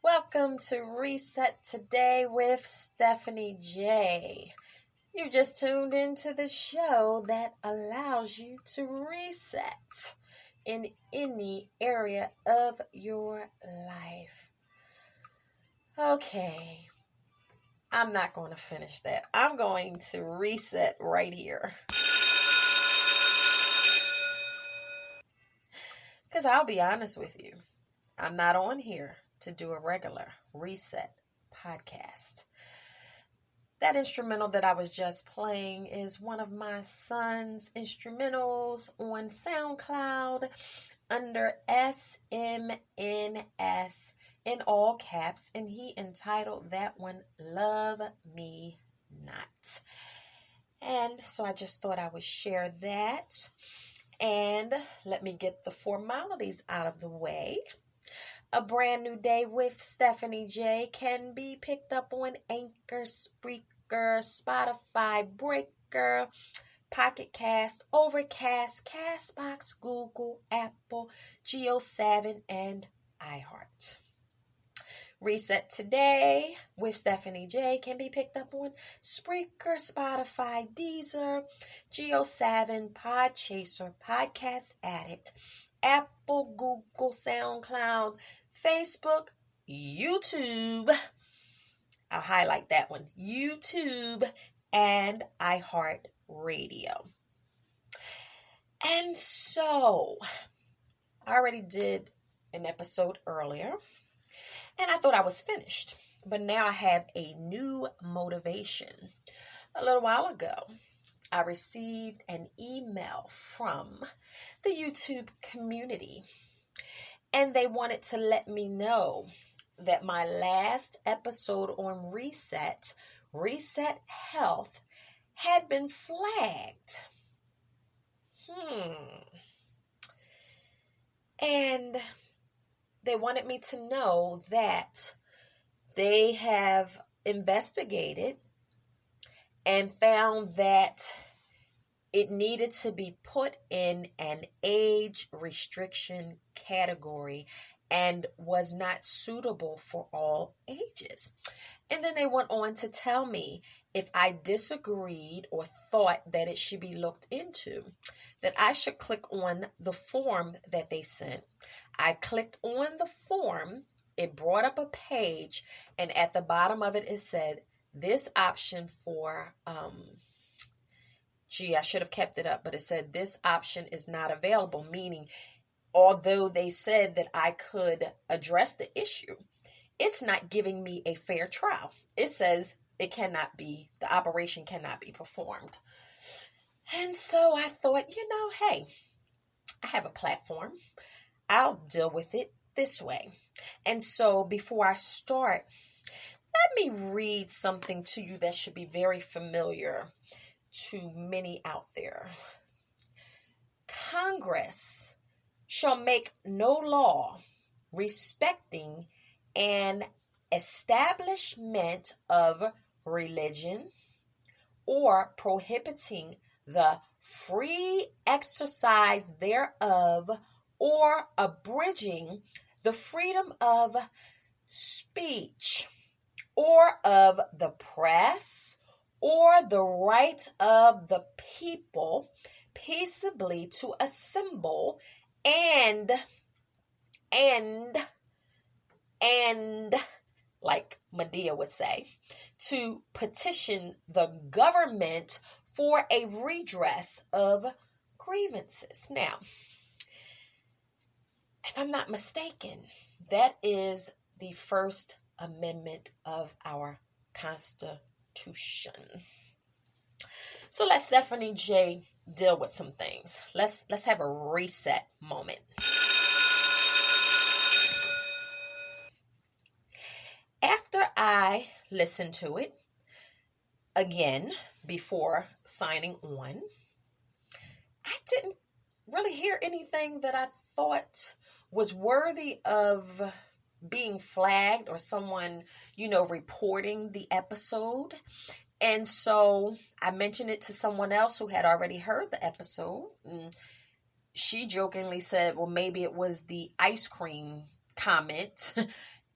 Welcome to Reset Today with Stephanie J. You've just tuned into the show that allows you to reset in any area of your life. Okay, I'm not going to finish that. I'm going to reset right here. Because I'll be honest with you, I'm not on here to do a regular reset podcast. That instrumental that I was just playing is one of my son's instrumentals on SoundCloud under SMNS in all caps, and he entitled that one Love Me Not. And so I just thought I would share that. And let me get the formalities out of the way. A brand new day with Stephanie J can be picked up on Anchor, Spreaker, Spotify, Breaker, Pocket Cast, Overcast, Castbox, Google, Apple, Geo7, and iHeart. Reset Today with Stephanie J can be picked up on Spreaker, Spotify, Deezer, Geo7, Podchaser, Podcast Addict, Apple, Google, SoundCloud, Facebook, YouTube. I'll highlight that one. YouTube and iHeartRadio. And so, I already did an episode earlier, and I thought I was finished. But now I have a new motivation. A little while ago, I received an email from the YouTube community, and they wanted to let me know that my last episode on Reset Health, had been flagged. And they wanted me to know that they have investigated and found that it needed to be put in an age restriction category and was not suitable for all ages. And then they went on to tell me if I disagreed or thought that it should be looked into, that I should click on the form that they sent. I clicked on the form, it brought up a page, and at the bottom of it, it said, this option for, I should have kept it up, but it said this option is not available, meaning although they said that I could address the issue, it's not giving me a fair trial. It says the operation cannot be performed. And so I thought, hey, I have a platform. I'll deal with it this way. And so before I start, let me read something to you that should be very familiar to many out there. Congress shall make no law respecting an establishment of religion or prohibiting the free exercise thereof or abridging the freedom of speech or of the press or the right of the people peaceably to assemble and like Medea would say, to petition the government for a redress of grievances. Now, if I'm not mistaken, that is the First Amendment of our Constitution. So let Stephanie J deal with some things. Let's have a reset moment. After I listened to it again before signing on, didn't really hear anything that I thought was worthy of being flagged or someone, reporting the episode. And so I mentioned it to someone else who had already heard the episode. And she jokingly said, well, maybe it was the ice cream comment.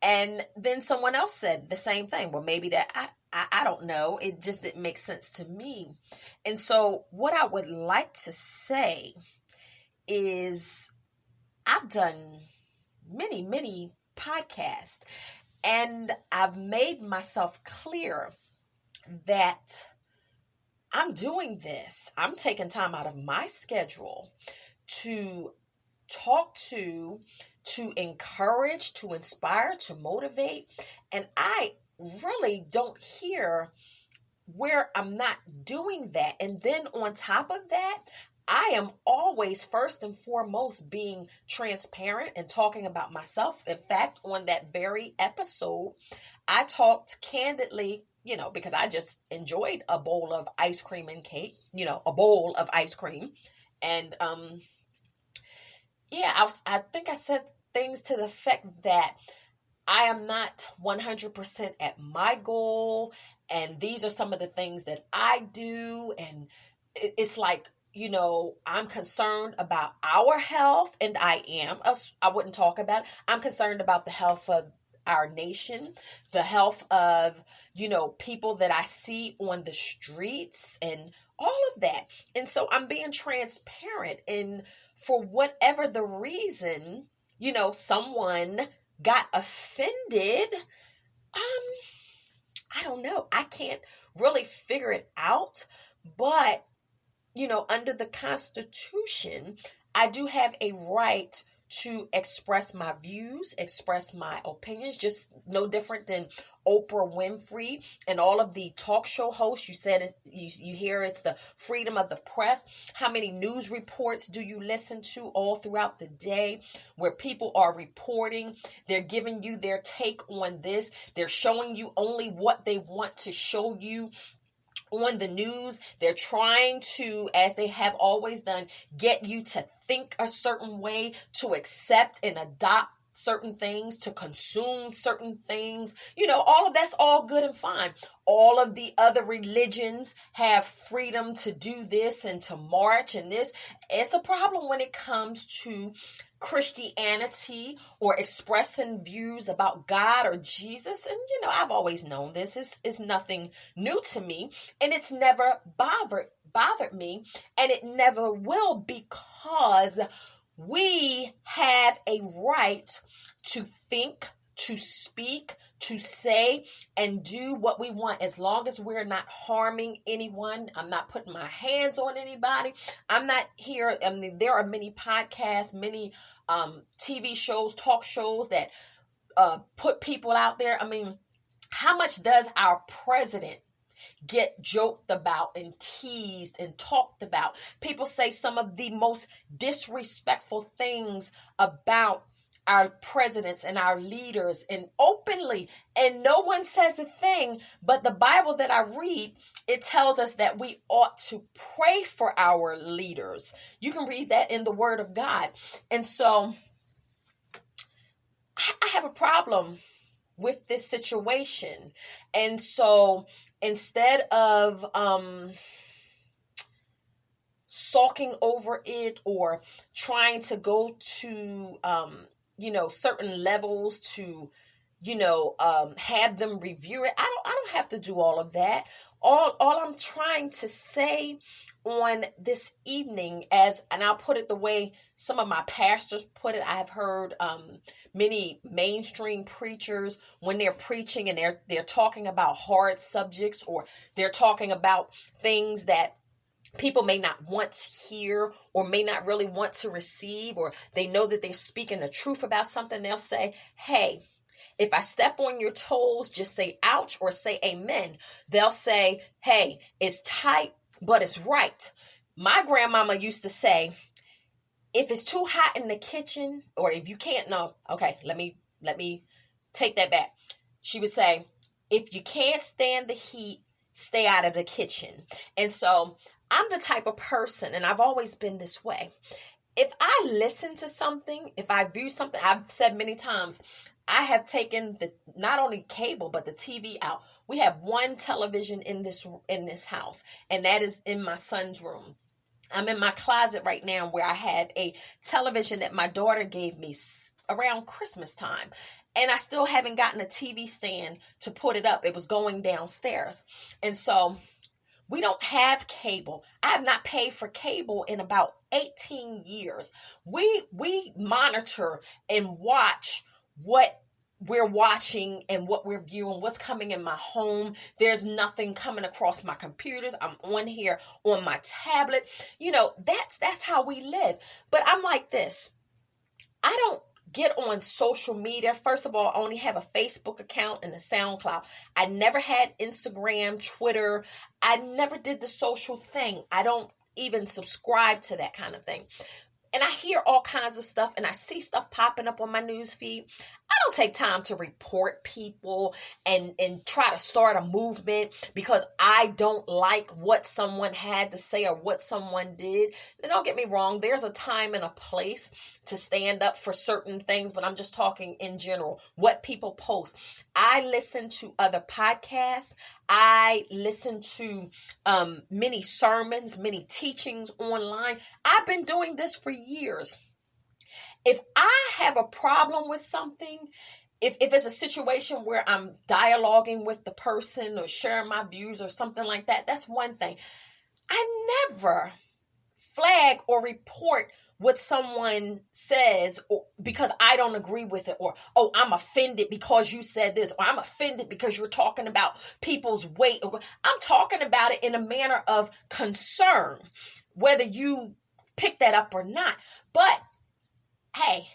And then someone else said the same thing. Well, maybe that, I don't know. It just didn't make sense to me. And so what I would like to say is I've done many, many podcasts, and I've made myself clear that I'm doing this. I'm taking time out of my schedule to talk to encourage, to inspire, to motivate. And I really don't hear where I'm not doing that. And then on top of that, I am always first and foremost being transparent and talking about myself. In fact, on that very episode, I talked candidly, because I just enjoyed a bowl of ice cream and cake, a bowl of ice cream. And I think I said things to the effect that I am not 100% at my goal. And these are some of the things that I do. And it's like, I'm concerned about our health, and I am. I wouldn't talk about it. I'm concerned about the health of our nation, the health of, people that I see on the streets and all of that. And so I'm being transparent. And for whatever the reason, someone got offended. I don't know. I can't really figure it out, but under the Constitution, I do have a right to express my views, express my opinions, just no different than Oprah Winfrey and all of the talk show hosts. You said you hear it's the freedom of the press. How many news reports do you listen to all throughout the day where people are reporting? They're giving you their take on this. They're showing you only what they want to show you on the news. They're trying to, as they have always done, get you to think a certain way, to accept and adopt certain things, to consume certain things. All of that's all good and fine. All of the other religions have freedom to do this and to march and this. It's a problem when it comes to Christianity or expressing views about God or Jesus. And, I've always known this is nothing new to me, and it's never bothered me, and it never will, because we have a right to think, to speak, to say, and do what we want, as long as we're not harming anyone. I'm not putting my hands on anybody. I'm not here. I mean, there are many podcasts, many TV shows, talk shows that put people out there. I mean, how much does our president get joked about and teased and talked about? People say some of the most disrespectful things about our presidents and our leaders, and openly, and no one says a thing. But the Bible that I read, it tells us that we ought to pray for our leaders. You can read that in the Word of God. And so I have a problem with this situation. And so instead of sulking over it or trying to go to certain levels to have them review it, I don't have to do all of that. All I'm trying to say on this evening, and I'll put it the way some of my pastors put it. I've heard many mainstream preachers, when they're preaching and they're talking about hard subjects, or they're talking about things that people may not want to hear or may not really want to receive, or they know that they're speaking the truth about something, they'll say, hey, if I step on your toes, just say ouch or say amen. They'll say, hey, it's tight, but it's right. My grandmama used to say, if it's too hot in the kitchen, or if you can't, no, okay, let me take that back. She would say, if you can't stand the heat, stay out of the kitchen. And so I'm the type of person, and I've always been this way. If I listen to something, if I view something, I've said many times, I have taken not only cable but the TV out. We have one television in this house, and that is in my son's room. I'm in my closet right now where I have a television that my daughter gave me around Christmas time. And I still haven't gotten a TV stand to put it up. It was going downstairs. And so we don't have cable. I have not paid for cable in about 18 years. We monitor and watch what we're watching and what we're viewing, what's coming in my home. There's nothing coming across my computers. I'm on here on my tablet. That's how we live. But I'm like this. I don't get on social media. First of all, I only have a Facebook account and a SoundCloud. I never had Instagram, Twitter. I never did the social thing. I don't even subscribe to that kind of thing. And I hear all kinds of stuff and I see stuff popping up on my news feed. I don't take time to report people and try to start a movement because I don't like what someone had to say or what someone did. Now, don't get me wrong. There's a time and a place to stand up for certain things, but I'm just talking in general, what people post. I listen to other podcasts. I listen to many sermons, many teachings online. I've been doing this for years. If I have a problem with something, if it's a situation where I'm dialoguing with the person or sharing my views or something like that, that's one thing. I never flag or report what someone says because I don't agree with it, or, oh, I'm offended because you said this, or I'm offended because you're talking about people's weight. I'm talking about it in a manner of concern, whether you pick that up or not. But hey,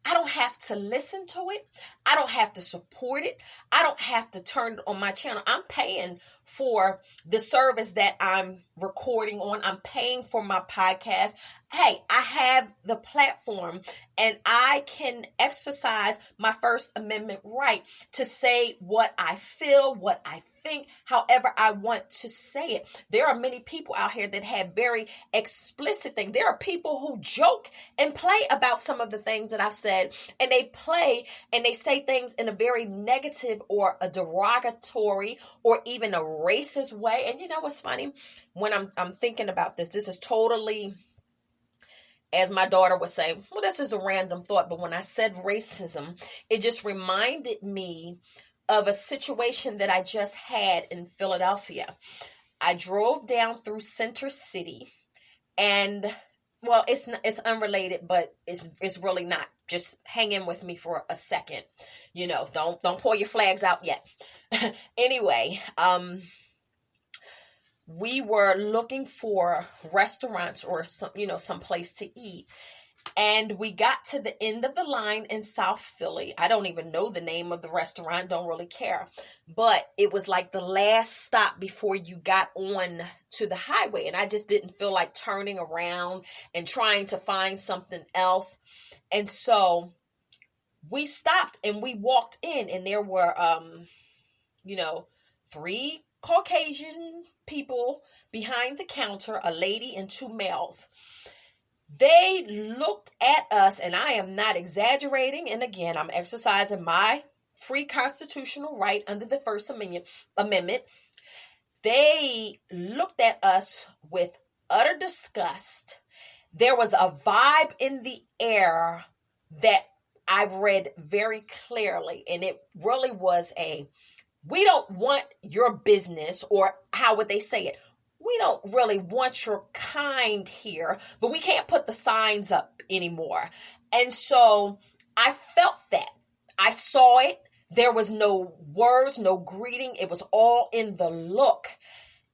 I don't have to listen to it. I don't have to support it. I don't have to turn it on my channel. I'm paying for the service that I'm recording on. I'm paying for my podcast. Hey, I have the platform and I can exercise my First Amendment right to say what I feel, what I think, however I want to say it. There are many people out here that have very explicit things. There are people who joke and play about some of the things that I've said, and they play and they say things in a very negative or a derogatory or even a racist way. And you know what's funny? When I'm thinking about this is totally, as my daughter would say, well, this is a random thought. But when I said racism, it just reminded me of a situation that I just had in Philadelphia. I drove down through Center City, and well, it's unrelated, but it's really not. Just hang in with me for a second. Don't pull your flags out yet. Anyway, we were looking for restaurants or some place to eat. And we got to the end of the line in South Philly. I don't even know the name of the restaurant, don't really care. But it was like the last stop before you got on to the highway. And I just didn't feel like turning around and trying to find something else. And so we stopped and we walked in, and there were, 3 Caucasian people behind the counter, a lady and 2 males. They looked at us, and I am not exaggerating. And again, I'm exercising my free constitutional right under the First Amendment. They looked at us with utter disgust. There was a vibe in the air that I've read very clearly, and it really was we don't want your business, or how would they say it? We don't really want your kind here, but we can't put the signs up anymore. And so I felt that. I saw it. There was no words, no greeting. It was all in the look.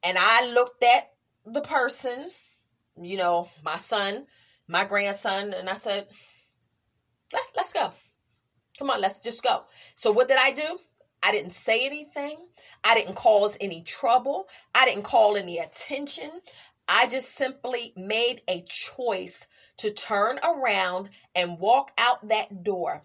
And I looked at the person, my son, my grandson, and I said, let's go. Come on, let's just go. So what did I do? I didn't say anything. I didn't cause any trouble. I didn't call any attention. I just simply made a choice to turn around and walk out that door.